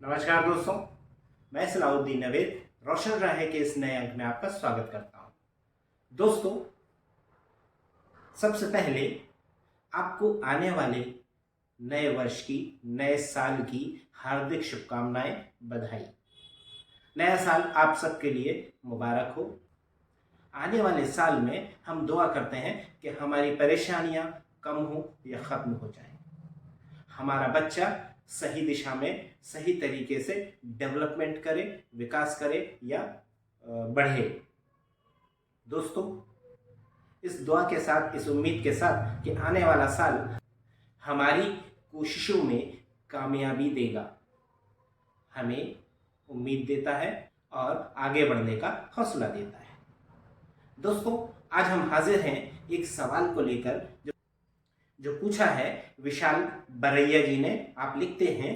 नमस्कार दोस्तों, मैं सलाउद्दीन नवेद रोशन राहे के इस नए अंक में आपका स्वागत करता हूं। दोस्तों, सबसे पहले आपको आने वाले नए वर्ष की, नए साल की हार्दिक शुभकामनाएं, बधाई। नया साल आप सबके लिए मुबारक हो। आने वाले साल में हम दुआ करते हैं कि हमारी परेशानियां कम हो या खत्म हो जाएं। हमारा बच्चा सही दिशा में, सही तरीके से डेवलपमेंट करे, विकास करे या बढ़े। दोस्तों, इस दुआ के साथ, इस उम्मीद के साथ कि आने वाला साल हमारी कोशिशों में कामयाबी देगा, हमें उम्मीद देता है और आगे बढ़ने का हौसला देता है। दोस्तों, आज हम हाजिर हैं एक सवाल को लेकर जो पूछा है विशाल बरैया जी ने। आप लिखते हैं,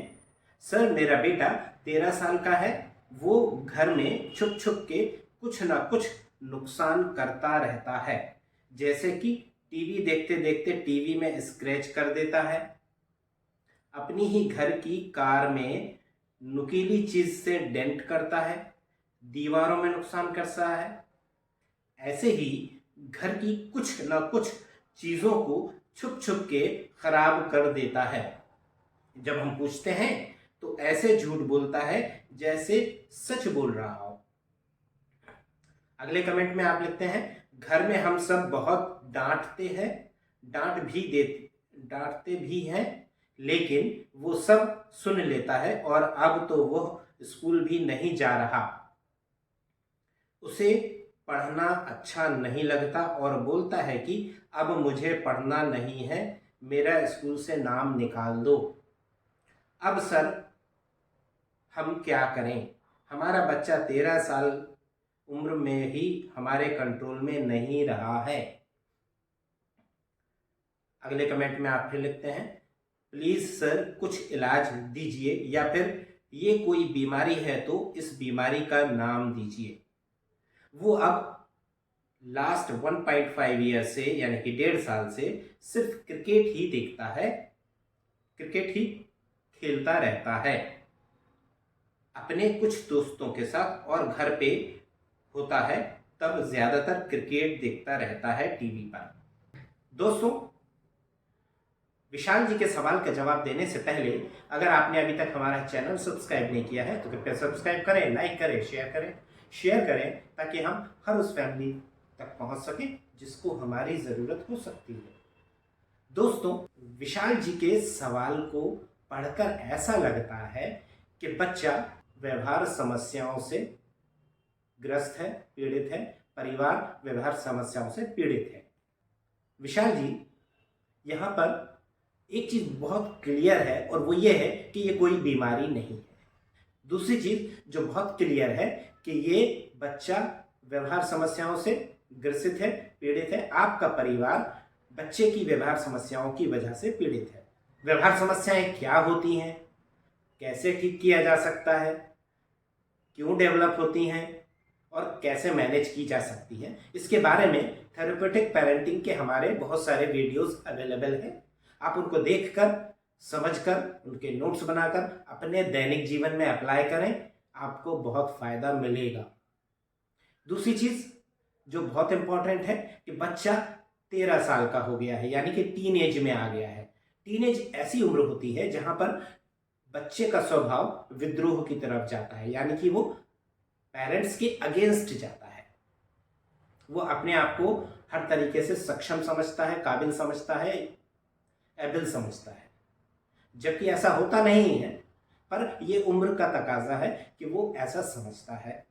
सर मेरा बेटा 13 साल का है, वो घर में छुप छुप के कुछ ना कुछ नुकसान करता रहता है, जैसे कि टीवी देखते देखते टीवी में स्क्रैच कर देता है, अपनी ही घर की कार में नुकीली चीज से डेंट करता है, दीवारों में नुकसान करता है। ऐसे ही घर की कुछ ना कुछ चीजों को छुप छुप के खराब कर देता है। जब हम पूछते हैं तो ऐसे झूठ बोलता है जैसे सच बोल रहा हो। अगले कमेंट में आप लिखते हैं, घर में हम सब बहुत डांटते हैं, डांटते भी हैं, लेकिन वो सब सुन लेता है और अब तो वो स्कूल भी नहीं जा रहा। उसे पढ़ना अच्छा नहीं लगता और बोलता है कि अब मुझे पढ़ना नहीं है, मेरा स्कूल से नाम निकाल दो। अब सर हम क्या करें? हमारा बच्चा 13 साल उम्र में ही हमारे कंट्रोल में नहीं रहा है। अगले कमेंट में आप फिर लिखते हैं, प्लीज सर कुछ इलाज दीजिए, या फिर ये कोई बीमारी है तो इस बीमारी का नाम दीजिए। वो अब लास्ट 1.5 ईयर से, यानी कि 1.5 साल से सिर्फ क्रिकेट ही देखता है, क्रिकेट ही खेलता रहता है अपने कुछ दोस्तों के साथ, और घर पे होता है तब ज्यादातर क्रिकेट देखता रहता है टीवी पर। दोस्तों, विशाल जी के सवाल का जवाब देने से पहले अगर आपने अभी तक हमारा चैनल सब्सक्राइब नहीं किया है तो कृपया सब्सक्राइब करें, लाइक करें, शेयर करें, ताकि हम हर उस फैमिली तक पहुंच सके जिसको हमारी जरूरत हो सकती है। दोस्तों, विशाल जी के सवाल को पढ़कर ऐसा लगता है कि बच्चा व्यवहार समस्याओं से ग्रस्त है, पीड़ित है, परिवार व्यवहार समस्याओं से पीड़ित है। विशाल जी, यहाँ पर एक चीज बहुत क्लियर है और वो ये है कि ये कोई बीमारी नहीं है। दूसरी चीज जो बहुत क्लियर है कि ये बच्चा व्यवहार समस्याओं से ग्रसित है, पीड़ित है। आपका परिवार बच्चे की व्यवहार समस्याओं की वजह से पीड़ित है। व्यवहार समस्याएं क्या होती हैं, कैसे ठीक किया जा सकता है, क्यों डेवलप होती हैं और कैसे मैनेज की जा सकती है, इसके बारे में थेरेपेटिक पेरेंटिंग के हमारे बहुत सारे वीडियोस अवेलेबल हैं। आप उनको देखकर, समझकर, उनके नोट्स बनाकर अपने दैनिक जीवन में अप्लाई करें, आपको बहुत फायदा मिलेगा। दूसरी चीज जो बहुत इंपॉर्टेंट है कि बच्चा 13 साल का हो गया है, यानी कि टीन एज में आ गया है। टीन एज ऐसी उम्र होती है जहां पर बच्चे का स्वभाव विद्रोह की तरफ जाता है, यानी कि वो पेरेंट्स के अगेंस्ट जाता है। वो अपने आप को हर तरीके से सक्षम समझता है, काबिल समझता है, एबल समझता है, जबकि ऐसा होता नहीं है, पर यह उम्र का तकाजा है कि वो ऐसा समझता है।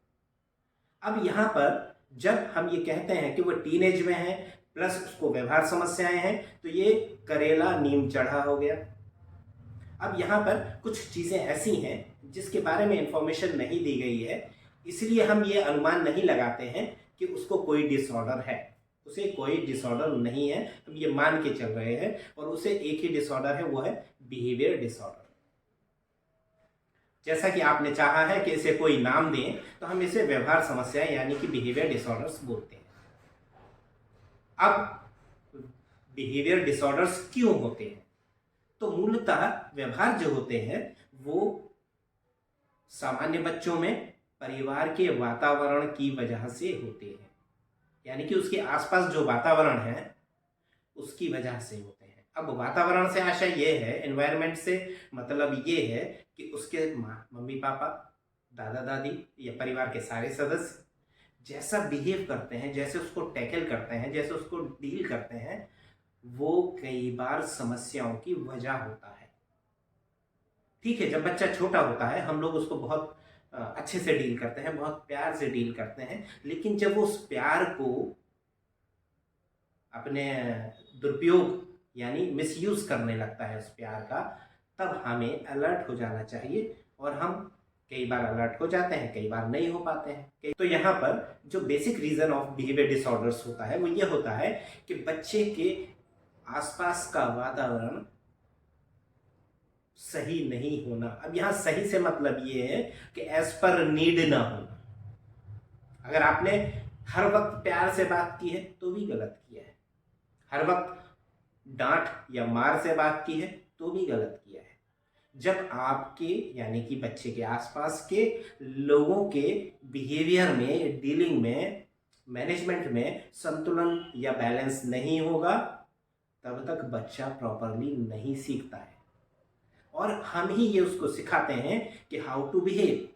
अब यहां पर जब हम ये कहते हैं कि वो टीनेज में है प्लस उसको व्यवहार समस्याएं हैं, तो ये करेला नीम चढ़ा हो गया। अब यहाँ पर कुछ चीजें ऐसी हैं जिसके बारे में इंफॉर्मेशन नहीं दी गई है, इसलिए हम ये अनुमान नहीं लगाते हैं कि उसको कोई डिसऑर्डर है। उसे कोई डिसऑर्डर नहीं है, हम ये मान के चल रहे हैं, और उसे एक ही डिसऑर्डर है, वो है बिहेवियर डिसऑर्डर। जैसा कि आपने चाहा है कि इसे कोई नाम दें, तो हम इसे व्यवहार समस्याएं यानी कि बिहेवियर डिसऑर्डर्स बोलते हैं। अब बिहेवियर डिसऑर्डर्स क्यों होते हैं? तो मूलतः व्यवहार जो होते हैं वो सामान्य बच्चों में परिवार के वातावरण की वजह से होते हैं, यानी कि उसके आसपास जो वातावरण है उसकी वजह से होते हैं। अब वातावरण से आशय ये है, एनवायरनमेंट से मतलब ये है कि उसके मम्मी पापा, दादा दादी या परिवार के सारे सदस्य जैसा बिहेव करते हैं, जैसे उसको टैकल करते हैं, जैसे उसको डील करते हैं, वो कई बार समस्याओं की वजह होता है। ठीक है, जब बच्चा छोटा होता है हम लोग उसको बहुत अच्छे से डील करते हैं, बहुत प्यार से डील करते हैं, लेकिन जब वो उस प्यार को अपने दुरुपयोग यानी मिसयूज करने लगता है उस प्यार का, तब हमें अलर्ट हो जाना चाहिए। और हम कई बार अलर्ट हो जाते हैं, कई बार नहीं हो पाते हैं। तो यहाँ पर जो basic reason of behaviour disorders होता है वो ये होता है कि बच्चे के आसपास का वातावरण सही नहीं होना। अब यहाँ सही से मतलब ये है कि एज पर नीड ना होना। अगर आपने हर वक्त प्यार से बात की है तो भी गलत किया है, हर वक्त डांट या मार से बात की है तो भी गलत किया है। जब आपके यानी कि बच्चे के आसपास के लोगों के बिहेवियर में, डीलिंग में, मैनेजमेंट में संतुलन या बैलेंस नहीं होगा, तब तक बच्चा प्रॉपरली नहीं सीखता है। और हम ही ये उसको सिखाते हैं कि हाउ टू बिहेव।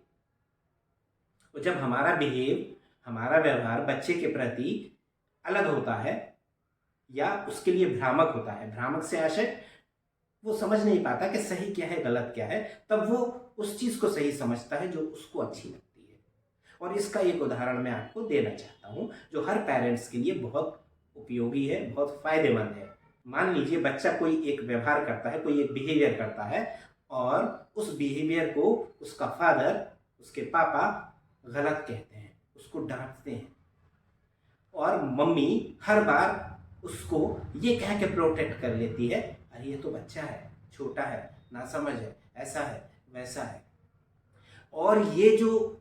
और जब हमारा बिहेव, हमारा व्यवहार बच्चे के प्रति अलग होता है या उसके लिए भ्रामक होता है, भ्रामक से आशय वो समझ नहीं पाता कि सही क्या है गलत क्या है, तब वो उस चीज को सही समझता है जो उसको अच्छी लगती है। और इसका एक उदाहरण मैं आपको देना चाहता हूं जो हर पेरेंट्स के लिए बहुत उपयोगी है, बहुत फायदेमंद है। मान लीजिए बच्चा कोई एक व्यवहार करता है, कोई एक बिहेवियर करता है, और उस बिहेवियर को उसका फादर, उसके पापा गलत कहते हैं, उसको डांटते हैं, और मम्मी हर बार उसको ये कह के प्रोटेक्ट कर लेती है, अरे ये तो बच्चा है, छोटा है, नासमझ है, ऐसा है, वैसा है। और ये जो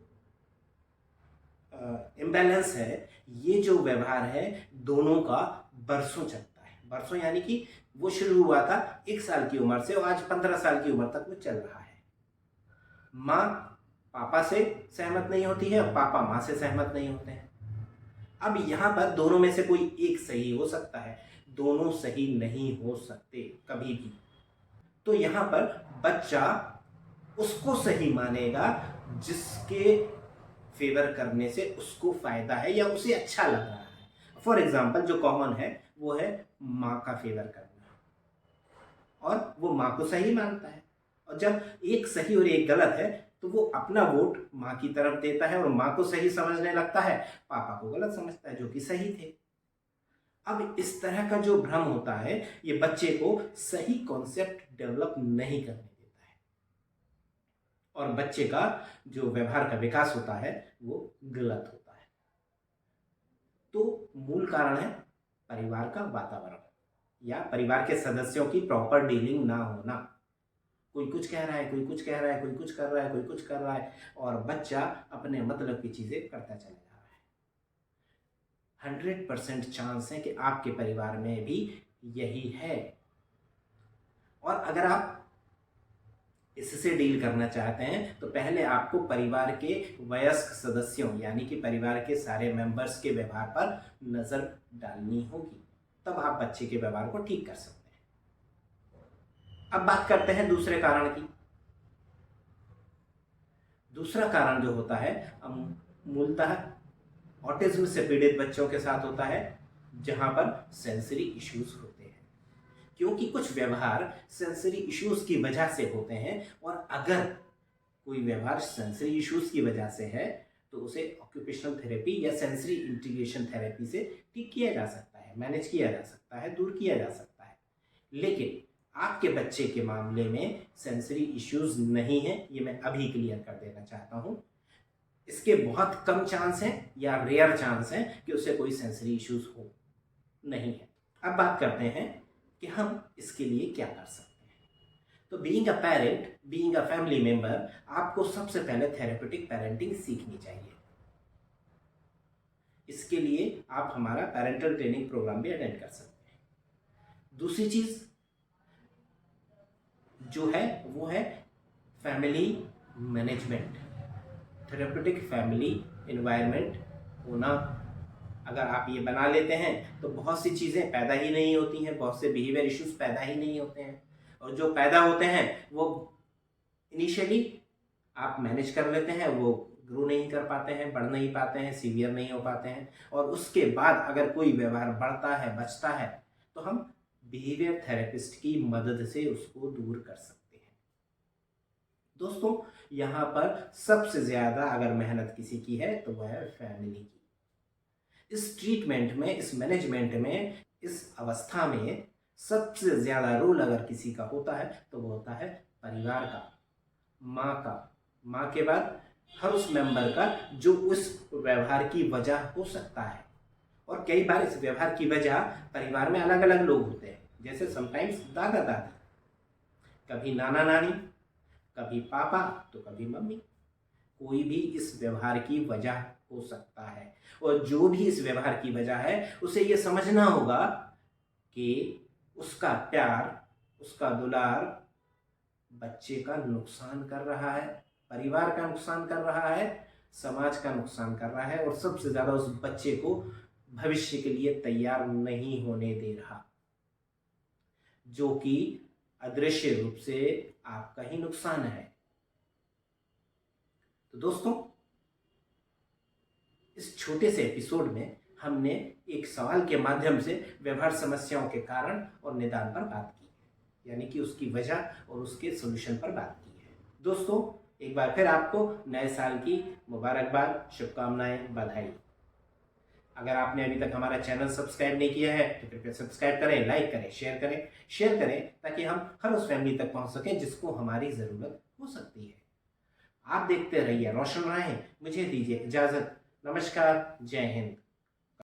इम्बैलेंस है, ये जो व्यवहार है, दोनों का बरसों चलता है। बरसों यानी कि वो शुरू हुआ था 1 साल की उम्र से और आज 15 साल की उम्र तक वो चल रहा है। माँ पापा से सहमत नहीं होती है और पापा माँ से सहमत नहीं होते हैं। अब यहाँ पर दोनों में से कोई एक सही हो सकता है, दोनों सही नहीं हो सकते कभी भी। तो यहाँ पर बच्चा उसको सही मानेगा जिसके फेवर करने से उसको फायदा है या उसे अच्छा लग रहा है। फॉर एग्जाम्पल जो कॉमन है वो है माँ का फेवर करना, और वो माँ को सही मानता है। और जब एक सही और एक गलत है तो वो अपना वोट माँ की तरफ देता है और माँ को सही समझने लगता है, पापा को गलत समझता है जो कि सही थे। अब इस तरह का जो भ्रम होता है ये बच्चे को सही कॉन्सेप्ट डेवलप नहीं करने देता है, और बच्चे का जो व्यवहार का विकास होता है वो गलत होता है। तो मूल कारण है परिवार का वातावरण या परिवार के सदस्यों की प्रॉपर डीलिंग ना होना। कोई कुछ कह रहा है, कोई कुछ कह रहा है, कोई कुछ कर रहा है, कोई कुछ कर रहा है, और बच्चा अपने मतलब की चीजें करता चला जा रहा है। 100% चांस है कि आपके परिवार में भी यही है। और अगर आप इससे डील करना चाहते हैं तो पहले आपको परिवार के वयस्क सदस्यों यानी कि परिवार के सारे मेंबर्स के व्यवहार पर नजर डालनी होगी, तब आप बच्चे के व्यवहार को ठीक कर सकते हैं। अब बात करते हैं दूसरे कारण की। दूसरा कारण जो होता है मूलतः ऑटिज्म से पीड़ित बच्चों के साथ होता है, जहां पर सेंसरी इश्यूज होते हैं। क्योंकि कुछ व्यवहार सेंसरी इश्यूज की वजह से होते हैं, और अगर कोई व्यवहार सेंसरी इश्यूज की वजह से है तो उसे ऑक्यूपेशनल थेरेपी या सेंसरी इंटीग्रेशन थेरेपी से ठीक किया जा सकता है, मैनेज किया जा सकता है, दूर किया जा सकता है। लेकिन आपके बच्चे के मामले में सेंसरी इश्यूज नहीं है, ये मैं अभी क्लियर कर देना चाहता हूं। इसके बहुत कम चांस हैं या रेयर चांस हैं कि उसे कोई सेंसरी इश्यूज हो, नहीं है। अब बात करते हैं कि हम इसके लिए क्या कर सकते हैं। तो being a parent, being a family member, आपको सबसे पहले थेरेपेटिक पेरेंटिंग सीखनी चाहिए। इसके लिए आप हमारा पेरेंटल ट्रेनिंग प्रोग्राम भी अटेंड कर सकते हैं। दूसरी चीज जो है वो है family management. Therapeutic family environment होना, अगर आप ये बना लेते हैं तो बहुत सी चीज़ें पैदा ही नहीं होती हैं, बहुत से बिहेवियर इश्यूज पैदा ही नहीं होते हैं, और जो पैदा होते हैं वो इनिशियली आप मैनेज कर लेते हैं, वो ग्रो नहीं कर पाते हैं, बढ़ नहीं पाते हैं, सीवियर नहीं हो पाते हैं, और उसके बाद अगर कोई व्यवहार बढ़ता है, बचता है, तो हम बिहेवियर थेरेपिस्ट की मदद से उसको दूर कर सकते हैं। दोस्तों, यहाँ पर सबसे ज़्यादा अगर मेहनत किसी की है तो वह है फैमिली की। इस ट्रीटमेंट में, इस मैनेजमेंट में, इस अवस्था में सबसे ज़्यादा रोल अगर किसी का होता है तो वो होता है परिवार का, माँ का। माँ के बाद हर उस मेंबर का जो उस व्यवहार की वजह हो सकता है, और कई बार इस व्यवहार की वजह परिवार में अलग अलग लोग होते हैं, जैसे समटाइम्स दादा दादी, कभी नाना नानी, कभी पापा, तो कभी मम्मी। कोई भी इस व्यवहार की वजह हो सकता है, और जो भी इस व्यवहार की वजह है उसे ये समझना होगा कि उसका प्यार, उसका दुलार बच्चे का नुकसान कर रहा है, परिवार का नुकसान कर रहा है, समाज का नुकसान कर रहा है, और सबसे ज़्यादा उस बच्चे को भविष्य के लिए तैयार नहीं होने दे रहा, जो कि अदृश्य रूप से आपका ही नुकसान है। तो दोस्तों, इस छोटे से एपिसोड में हमने एक सवाल के माध्यम से व्यवहार समस्याओं के कारण और निदान पर बात की है, यानी कि उसकी वजह और उसके सॉल्यूशन पर बात की है। दोस्तों, एक बार फिर आपको नए साल की मुबारकबाद, शुभकामनाएं, बधाई। अगर आपने अभी तक हमारा चैनल सब्सक्राइब नहीं किया है तो कृपया सब्सक्राइब करें, लाइक करें, शेयर करें ताकि हम हर उस फैमिली तक पहुंच सकें जिसको हमारी ज़रूरत हो सकती है। आप देखते रहिए रोशन राहें, मुझे दीजिए इजाज़त। नमस्कार, जय हिंद।